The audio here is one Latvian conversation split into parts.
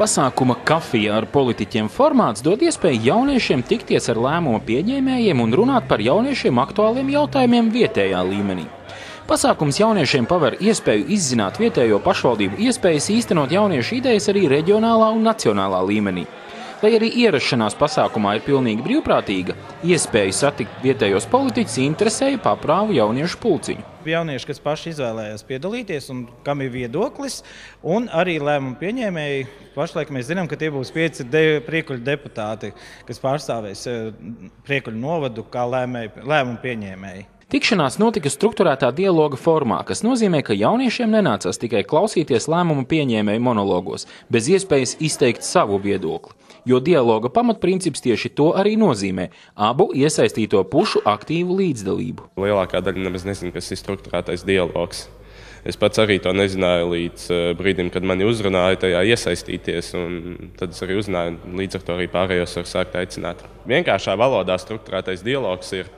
Pasākuma kafija ar politiķiem formāts dod iespēju jauniešiem tikties ar lēmumu pieņēmējiem un runāt par jauniešiem aktuāliem jautājumiem vietējā līmenī. Pasākums jauniešiem paver iespēju izzināt vietējo pašvaldību iespējas īstenot jauniešu idejas arī reģionālā un nacionālā līmenī. Lai arī ierašanās pasākumā ir pilnīgi brīvprātīga, iespēju satikt vietējos politiķus interesēja paprāvu jauniešu pulciņu. Jaunieši, kas paši izvēlējās piedalīties un kam ir viedoklis, un arī lēmumu pieņēmēji, pašlaik mēs zinām, ka tie būs 5 priekuļu deputāti, kas pārstāvēs priekuļu novadu kā lēmumu pieņēmēji. Tikšanās notika strukturētā dialoga formā, kas nozīmē, ka jauniešiem nenācās tikai klausīties lēmumu pieņēmēju monologos, bez iespējas izteikt savu viedokli. Jo dialoga pamatprincips tieši to arī nozīmē – abu iesaistīto pušu aktīvu līdzdalību. Lielākā daļa nemaz nezina, kas ir strukturētais dialogs. Es pats arī to nezināju līdz brīdim, kad mani uzrunāja tajā iesaistīties, un tad es arī uzzināju, un līdz ar to arī pārējos var sākt aicināt. Vienkāršā valodā strukturētais dialogs ir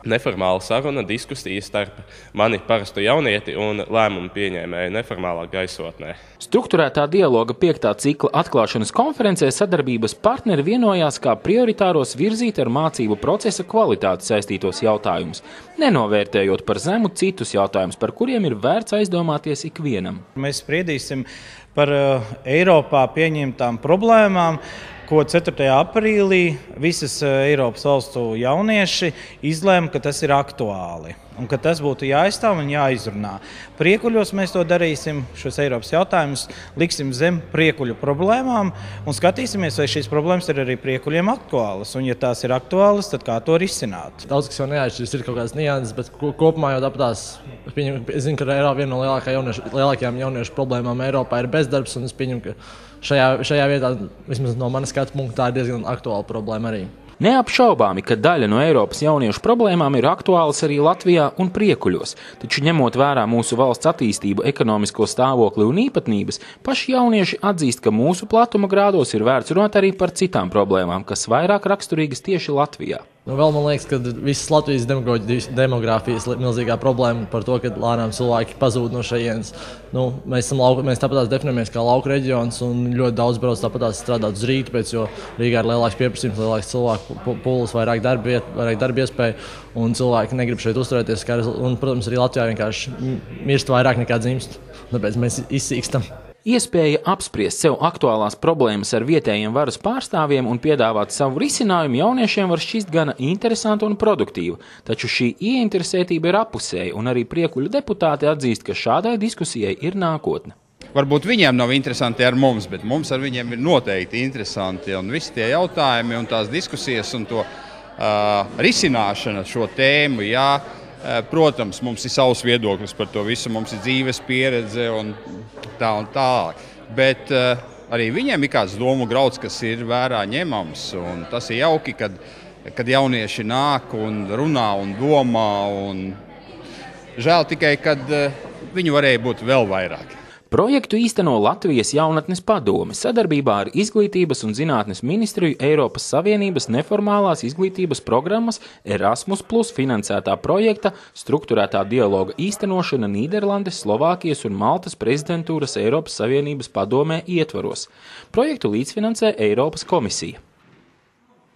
neformāla saruna, diskusija starp mani parastu jaunieti un lēmumu pieņēmēju neformālā gaisotnē. Strukturētā dialoga 5. cikla atklāšanas konferencē sadarbības partneri vienojās, kā prioritāros virzīt ar mācību procesa kvalitāti saistītos jautājumus, nenovērtējot par zemu citus jautājumus, par kuriem ir vērts aizdomāties ikvienam. Mēs spriedīsim par Eiropā pieņemtām problēmām, ko 4. aprīlī visas Eiropas valstu jaunieši izlēma, ka tas ir aktuāli un ka tas būtu jāaizstāv un jāizrunā. Priekuļos mēs to darīsim, šos Eiropas jautājumus liksim zem priekuļu problēmām un skatīsimies, vai šīs problēmas ir arī priekuļiem aktuālas. Un, ja tās ir aktuālas, tad kā to risināt? Daudz, kas jau neatšķiras, ir kaut kādas nianses, bet kopumā jau tāpatās, es zinu, ka viena no lielākajām jauniešu problēmām Eiropā ir bezdarbs, un es pieņemu, ka šajā vietā, vismaz no manas skatu punkta, tā ir diezgan aktuāla problēma arī. Neapšaubāmi, ka daļa no Eiropas jauniešu problēmām ir aktuālas arī Latvijā un Priekuļos, taču ņemot vērā mūsu valsts attīstību, ekonomisko stāvokli un īpatnības, paši jaunieši atzīst, ka mūsu platuma grādos ir vērts runāt arī par citām problēmām, kas vairāk raksturīgas tieši Latvijā. Vēl man liekas, ka visas Latvijas demogrāfijas milzīgā problēma par to, ka lēnām cilvēki pazūd no šejienes. Mēs tāpatās definējamies kā lauku reģions un ļoti daudz brauc tāpatās strādāt uz Rīgu, jo Rīgā ir lielāks pieprasījums, lielāks cilvēku pūles, vairāk darba iespēju, un cilvēki negrib šeit uzturēties. Un, protams, arī Latvijā vienkārši mirst vairāk nekā dzimst, tāpēc mēs izsīkstam. Iespēja apspriest sev aktuālās problēmas ar vietējiem varas pārstāvjiem un piedāvāt savu risinājumu jauniešiem var šķist gana interesanta un produktīva, taču šī ieinteresētība ir apusēja, un arī priekuļu deputāti atzīst, ka šādai diskusijai ir nākotne. Varbūt viņiem nav interesanti ar mums, bet mums ar viņiem ir noteikti interesanti, un visi tie jautājumi un tās diskusijas un to risināšana šo tēmu, jā. Protams, mums ir savs viedoklis par to visu, mums ir dzīves pieredze un tā. Bet arī viņiem ir kāds domu grauds, kas ir vērā ņemams. Un tas ir jauki, kad jaunieši nāk un runā un domā. Un žēl tikai, kad viņu varēja būt vēl vairāk. Projektu īsteno Latvijas jaunatnes padome sadarbībā ar Izglītības un zinātnes ministriju Eiropas Savienības neformālās izglītības programmas Erasmus+ finansētā projekta strukturētā dialoga īstenošana Nīderlandes, Slovākijas un Maltas prezidentūras Eiropas Savienības padomē ietvaros. Projektu līdzfinansē Eiropas komisija.